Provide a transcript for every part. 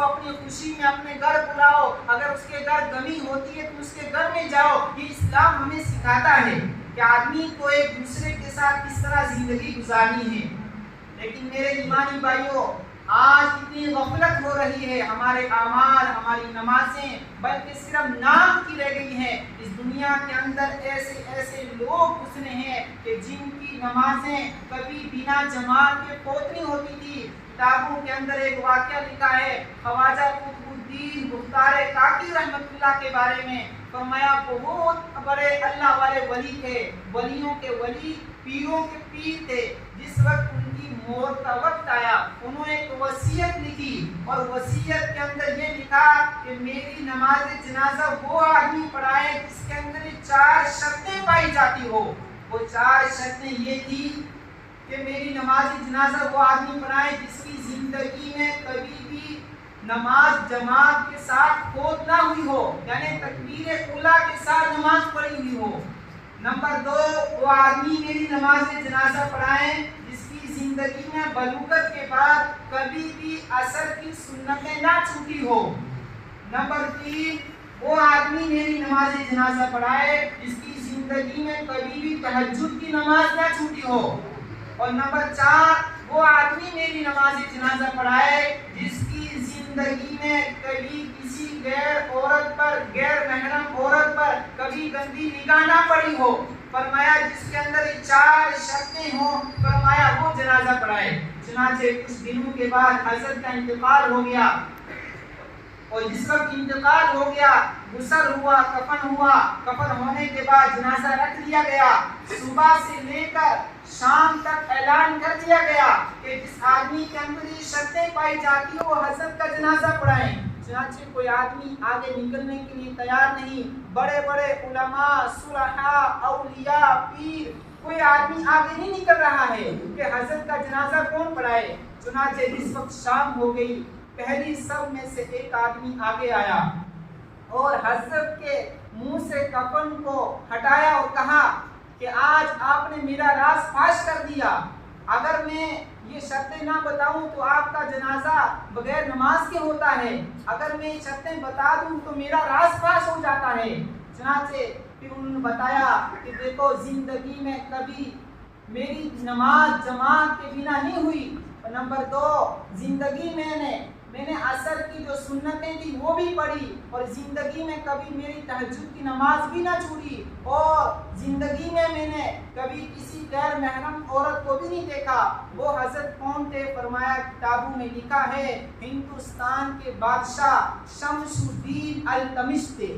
उसको अपनी खुशी में अपने घर बुलाओ, अगर उसके घर गमी होती है तो उसके घर में जाओ। ये इस्लाम हमें सिखाता है कि आदमी को एक दूसरे के साथ किस तरह जिंदगी गुजारनी है। लेकिन मेरे ईमानी भाइयों, आज इतनी गफलत हो रही है, हमारे आमाल, हमारी नमाजें बल्कि सिर्फ नाम की रह गई हैं। इस दुनिया के अंदर ऐसे ऐसे लोग घुसने हैं कि जिनकी नमाजें कभी बिना जमात के फौत नहीं होती थी। किताबों के अंदर एक वाक़या लिखा है ख्वाजा कुतुबुद्दीन बुख्तार काकी रहमतुल्लाह के बारे में। फरमाया बहुत बड़े अल्लाह वाले वली थे, वलियों के वली, पीरों के पीर थे। जिस वक्त उनकी मौत का वक्त आया, उन्होंने एक वसीयत लिखी और वसीयत के अंदर ये लिखा कि मेरी नमाज जनाजा वो आदमी पढ़ाए जिसके अंदर ये 4 शर्तें पाई जाती हो। वो 4 शर्तें ये थी कि मेरी नमाज जनाजा वो आदमी पढ़ाए जिसकी जिंदगी में कभी भी नमाज जमात के साथ फौत ना हुई हो, यानी तकबीर उला के साथ नमाज पढ़ी हुई हो। नंबर 2, वो आदमी मेरी नमाज जनाजा पढ़ाए जिसकी जिंदगी में बलूगत के बाद कभी भी असर की सुन्नतें ना छूटी हो। नंबर 3, वो आदमी मेरी नमाज जनाजा पढ़ाए जिसकी जिंदगी में कभी भी तहज्जुद की नमाज ना छूटी हो। और नंबर 4, वो आदमी मेरी नमाज जनाजा पढ़ाए जिसकी जिंदगी में कभी किसी गैर औरत पर, गैर महरम औरत पर कभी गंदी निगाह ना पड़ी हो। फरमाया जिसके अंदर 4 शर्तें हो, फरमाया वो जनाजा पढ़ाए। चुनांचे कुछ दिनों के बाद हजरत का इंतकाल हो गया और जिस वक्त इंतकाल हो गया, गुस्ल हुआ, कफन हुआ। कफन होने के बाद जनाजा रख दिया गया। सुबह से लेकर शाम तक ऐलान कर दिया गया कि जिस आदमी के अंदर ये शर्तें पाई जाती है वो हजरत का जनाजा पढ़ाएं। चुनांचे कोई आदमी आगे निकलने के लिए तैयार नहीं। बड़े बड़े उलमा, सुलहा, औलिया, पीर, कोई आदमी आगे नहीं निकल रहा है कि हजरत का जनाजा कौन पढ़ाए। चुनांचे जिस वक्त शाम हो गई, पहली सब में से एक आदमी आगे आया और हजरत के मुंह से कफन को हटाया और कहा कि आज आपने मेरा राज फाश कर दिया। अगर मैं ये शर्तें ना बताऊं तो आपका जनाजा बगैर नमाज के होता है। अगर मैं ये शर्तें बता दूं तो मेरा राज फाश हो जाता है। चुनांचे फिर उन्होंने बताया कि देखो, जिंदगी में कभी मेरी नमाज जमात के बिना नहीं हुई। और नंबर 2, जिंदगी में मैंने असर की जो सुन्नतें थी वो भी पढ़ी और जिंदगी में कभी मेरी तहज्जुद की नमाज भी ना छूटी और जिंदगी में मैंने कभी किसी गैर महरम औरत को भी नहीं देखा। वो हजरत कौन थे? फरमाया किताबों में लिखा है हिंदुस्तान के बादशाह शमसुद्दीन अल्तमिश थे।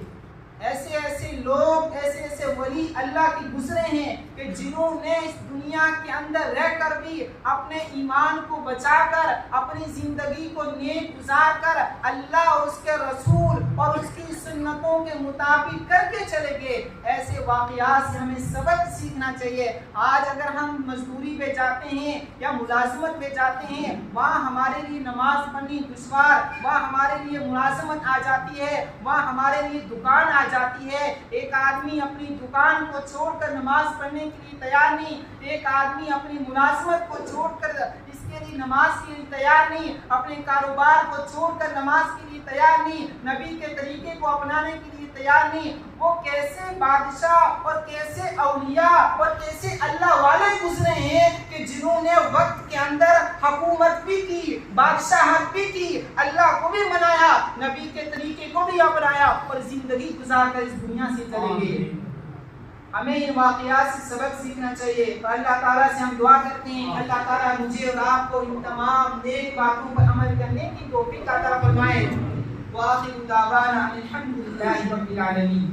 ऐसे ऐसे लोग, ऐसे ऐसे वली अल्लाह की गुजरे हैं कि जिन्होंने इस दुनिया के अंदर रहकर भी अपने ईमान को बचाकर, अपनी जिंदगी को नेक गुजार कर अल्लाह और उसके रसूल और उसकी सुन्नतों के मुताबिक करके चले गए। ऐसे वाक़यात से हमें सबक सीखना चाहिए। आज अगर हम मजदूरी पे जाते हैं या मुलाजमत पे जाते हैं, वहाँ हमारे लिए नमाज पढ़नी दुश्वार, वहाँ हमारे लिए मुलाजमत आ जाती है, वहाँ हमारे लिए दुकान आ जाती है। एक आदमी अपनी दुकान को छोड़कर नमाज पढ़ने के लिए तैयार नहीं, एक आदमी अपनी मुलाजमत को छोड़कर इसके लिए नमाज के लिए तैयार नहीं, अपने कारोबार को छोड़कर नमाज के लिए तैयार नहीं, नबी के तरीके को अपनाने के लिए तैयार नहीं। वो कैसे बादशाह और कैसे औलिया और कैसे अल्लाह वाले गुजरे हैं कि जिन्होंने वक्त के अंदर हुकूमत भी की, बादशाहत भी की, अल्लाह को भी मनाया, नबी के तरीके को भी अपनाया और जिंदगी गुजार कर इस दुनिया से चले गए। हमें इन वाक़यात से सबक सीखना चाहिए। तो अल्लाह ताला से हम दुआ करते हैं, अल्लाह ताला मुझे और आपको इन तमाम नेक बातों पर अमल करने की तौफीक अता फरमाए। व आखिरु दावाना अल्हम्दुलिल्लाहि रब्बिल आलमीन।